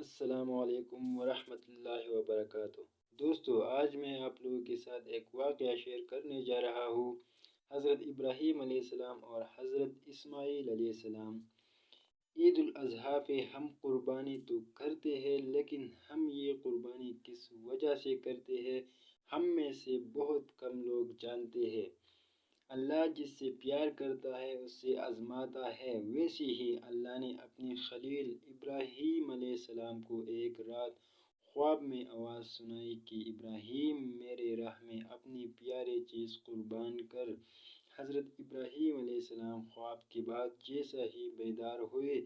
السلام علیکم ورحمۃ اللہ وبرکاتہ۔ دوستو، آج میں آپ لوگوں کے ساتھ ایک واقعہ شیئر کرنے جا رہا ہوں۔ حضرت ابراہیم علیہ السلام اور حضرت اسماعیل علیہ السلام۔ عید الاضحیٰ پہ ہم قربانی تو کرتے ہیں، لیکن ہم یہ قربانی کس وجہ سے کرتے ہیں، ہم میں سے بہت کم لوگ جانتے ہیں۔ اللہ جس سے پیار کرتا ہے اس سے آزماتا ہے۔ ویسے ہی اللہ نے اپنے خلیل ابراہیم علیہ السلام کو ایک رات خواب میں آواز سنائی کہ ابراہیم، میرے راہ میں اپنی پیاری چیز قربان کر۔ حضرت ابراہیم علیہ السلام خواب کے بعد جیسا ہی بیدار ہوئے،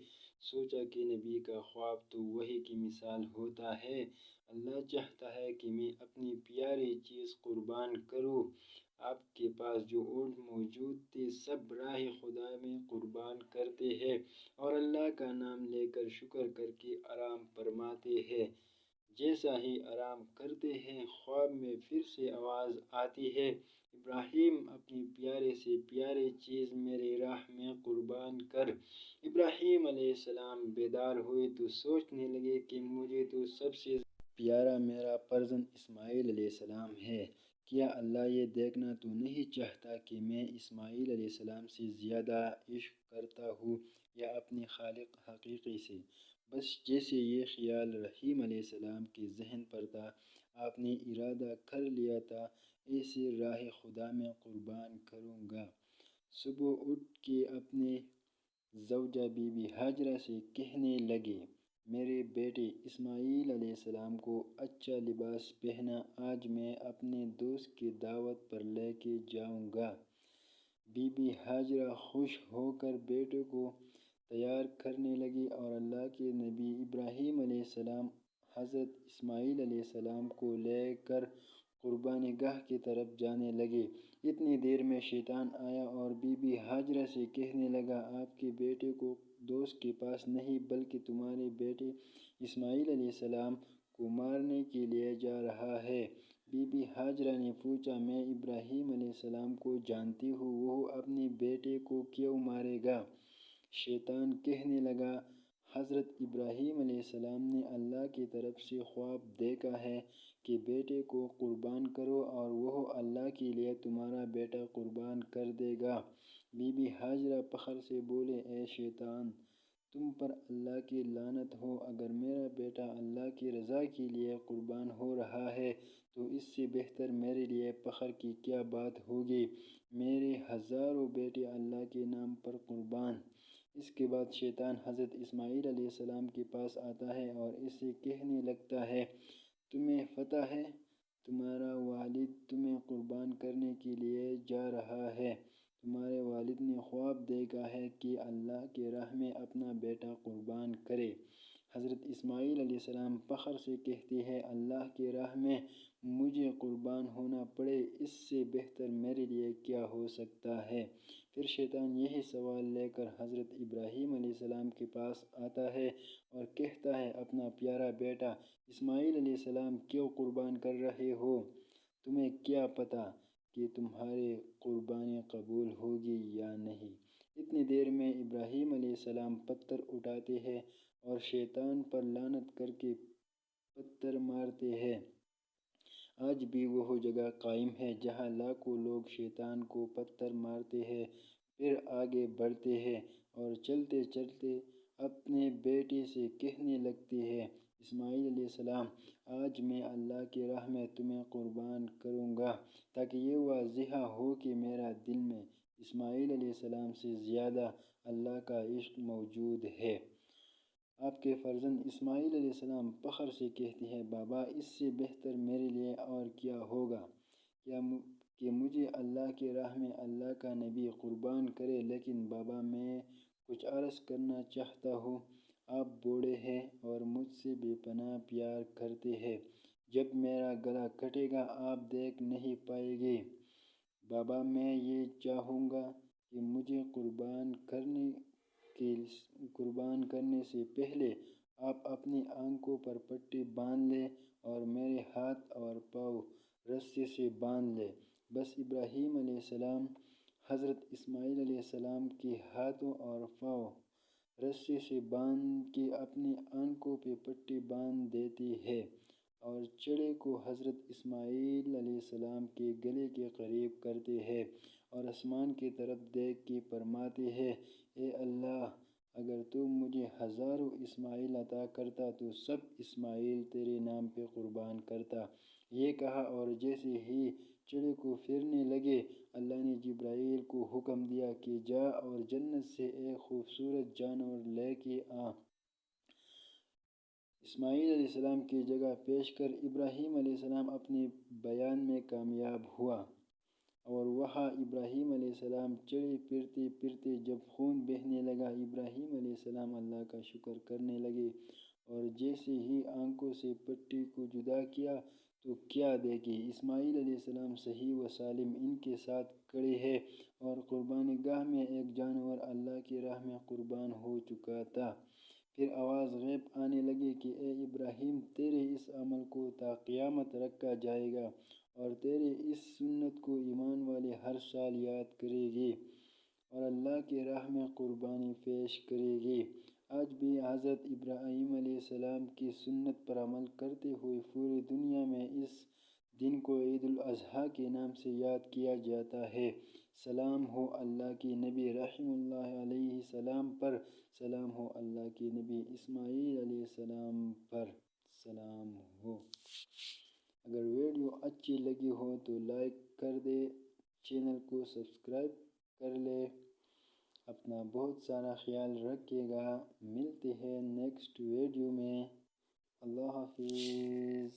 سوچا کہ نبی کا خواب تو وحی کی مثال ہوتا ہے۔ اللہ چاہتا ہے کہ میں اپنی پیاری چیز قربان کروں۔ آپ کے پاس جو اونٹ موجود تھے سب راہ خدا میں قربان کرتے ہیں اور اللہ کا نام لے کر شکر کر کے آرام فرماتے ہیں۔ جیسا ہی آرام کرتے ہیں، خواب میں پھر سے آواز آتی ہے، ابراہیم، اپنی پیارے سے پیاری چیز میرے راہ میں قربان کر۔ ابراہیم علیہ السلام بیدار ہوئے تو سوچنے لگے کہ مجھے تو سب سے پیارا میرا فرزند اسماعیل علیہ السلام ہے۔ کیا اللہ یہ دیکھنا تو نہیں چاہتا کہ میں اسماعیل علیہ السلام سے زیادہ عشق کرتا ہوں یا اپنے خالق حقیقی سے؟ بس جیسے یہ خیال رحیم علیہ السلام کے ذہن پر تھا، آپ نے ارادہ کر لیا تھا، ایسے راہ خدا میں قربان کروں گا۔ صبح اٹھ کے اپنے زوجہ بی بی ہاجرہ سے کہنے لگے، میرے بیٹے اسماعیل علیہ السلام کو اچھا لباس پہنا، آج میں اپنے دوست کی دعوت پر لے کے جاؤں گا۔ بی بی ہاجرہ خوش ہو کر بیٹے کو تیار کرنے لگی اور اللہ کے نبی ابراہیم علیہ السلام حضرت اسماعیل علیہ السلام کو لے کر قربانی گاہ کی طرف جانے لگے۔ اتنی دیر میں شیطان آیا اور بی بی ہاجرہ سے کہنے لگا، آپ کے بیٹے کو دوست کے پاس نہیں بلکہ تمہارے بیٹے اسماعیل علیہ السلام کو مارنے کے لیے جا رہا ہے۔ بی بی ہاجرہ نے پوچھا، میں ابراہیم علیہ السلام کو جانتی ہوں، وہ اپنے بیٹے کو کیوں مارے گا؟ شیطان کہنے لگا، حضرت ابراہیم علیہ السلام نے اللہ کی طرف سے خواب دیکھا ہے کہ بیٹے کو قربان کرو اور وہ اللہ کے لیے تمہارا بیٹا قربان کر دے گا۔ بی بی ہاجرہ فخر سے بولے، اے شیطان، تم پر اللہ کی لعنت ہو، اگر میرا بیٹا اللہ کی رضا کے لیے قربان ہو رہا ہے تو اس سے بہتر میرے لیے فخر کی کیا بات ہوگی، میرے ہزاروں بیٹے اللہ کے نام پر قربان۔ اس کے بعد شیطان حضرت اسماعیل علیہ السلام کے پاس آتا ہے اور اس سے کہنے لگتا ہے، تمہیں پتہ ہے تمہارا والد تمہیں قربان کرنے کے لیے جا رہا ہے، تمہارے والد نے خواب دیکھا ہے کہ اللہ کی راہ میں اپنا بیٹا قربان کرے۔ حضرت اسماعیل علیہ السلام فخر سے کہتے ہیں، اللہ کی راہ میں مجھے قربان ہونا پڑے، اس سے بہتر میرے لیے کیا ہو سکتا ہے؟ پھر شیطان یہی سوال لے کر حضرت ابراہیم علیہ السلام کے پاس آتا ہے اور کہتا ہے، اپنا پیارا بیٹا اسماعیل علیہ السلام کیوں قربان کر رہے ہو؟ تمہیں کیا پتہ کہ تمہاری قربانی قبول ہوگی یا نہیں؟ اتنی دیر میں ابراہیم علیہ السلام پتھر اٹھاتے ہیں اور شیطان پر لعنت کر کے پتھر مارتے ہیں۔ آج بھی وہ جگہ قائم ہے جہاں لاکھوں لوگ شیطان کو پتھر مارتے ہیں، پھر آگے بڑھتے ہیں اور چلتے چلتے اپنے بیٹے سے کہنے لگتے ہیں، اسماعیل علیہ السلام، آج میں اللہ کی راہ میں تمہیں قربان کروں گا، تاکہ یہ واضح ہو کہ میرا دل میں اسماعیل علیہ السلام سے زیادہ اللہ کا عشق موجود ہے۔ آپ کے فرزند اسماعیل علیہ السلام فخر سے کہتے ہیں، بابا، اس سے بہتر میرے لیے اور کیا ہوگا کہ مجھے اللہ کی راہ میں اللہ کا نبی قربان کرے، لیکن بابا، میں کچھ عرض کرنا چاہتا ہوں۔ آپ بوڑھے ہیں اور مجھ سے بے پناہ پیار کرتے ہیں، جب میرا گلا کٹے گا آپ دیکھ نہیں پائیں گے۔ بابا، میں یہ چاہوں گا کہ مجھے قربان کرنے سے پہلے آپ اپنی آنکھوں پر پٹی باندھ لیں اور میرے ہاتھ اور پاؤں رسے سے باندھ لیں۔ بس ابراہیم علیہ السلام حضرت اسماعیل علیہ السلام کے ہاتھوں اور پاؤں رسی سے باندھ کے اپنی آنکھوں پہ پٹی باندھ دیتی ہے اور چڑے کو حضرت اسماعیل علیہ السلام کے گلے کے قریب کرتے ہیں اور آسمان کی طرف دیکھ کے فرماتے ہیں، اے اللہ، اگر تو مجھے ہزاروں اسماعیل عطا کرتا تو سب اسماعیل تیرے نام پہ قربان کرتا۔ یہ کہا اور جیسے ہی چڑے کو پھرنے لگے، اللہ نے جبرائیل کو حکم دیا کہ جا اور جنت سے ایک خوبصورت جانور لے کے آ۔ اسماعیل علیہ السلام کی جگہ پیش کر ابراہیم علیہ السلام اپنے بیان میں کامیاب ہوا، اور وہاں ابراہیم علیہ السلام چڑھے پھرتے پھرتے جب خون بہنے لگا، ابراہیم علیہ السلام اللہ کا شکر کرنے لگے، اور جیسے ہی آنکھوں سے پٹی کو جدا کیا تو کیا دیکھے، اسماعیل علیہ السلام صحیح و سالم ان کے ساتھ کھڑے ہیں اور قربانی گاہ میں ایک جانور اللہ کی راہ میں قربان ہو چکا تھا۔ پھر آواز غیب آنے لگی کہ اے ابراہیم، تیرے اس عمل کو تا قیامت رکھا جائے گا اور تیرے اس سنت کو ایمان والے ہر سال یاد کریں گے اور اللہ کی راہ میں قربانی پیش کریں گے۔ آج بھی حضرت ابراہیم علیہ السلام کی سنت پر عمل کرتے ہوئے پوری دنیا میں اس دن کو عید الاضحیٰ کے نام سے یاد کیا جاتا ہے۔ سلام ہو اللہ کے نبی رحمۃ اللہ علیہ السلام پر، سلام ہو اللہ کے نبی اسماعیل علیہ السلام پر، سلام ہو۔ اگر ویڈیو اچھی لگی ہو تو لائک کر دے، چینل کو سبسکرائب کر لے۔ اپنا بہت سارا خیال رکھیے گا، ملتے ہیں نیکسٹ ویڈیو میں۔ اللہ حافظ۔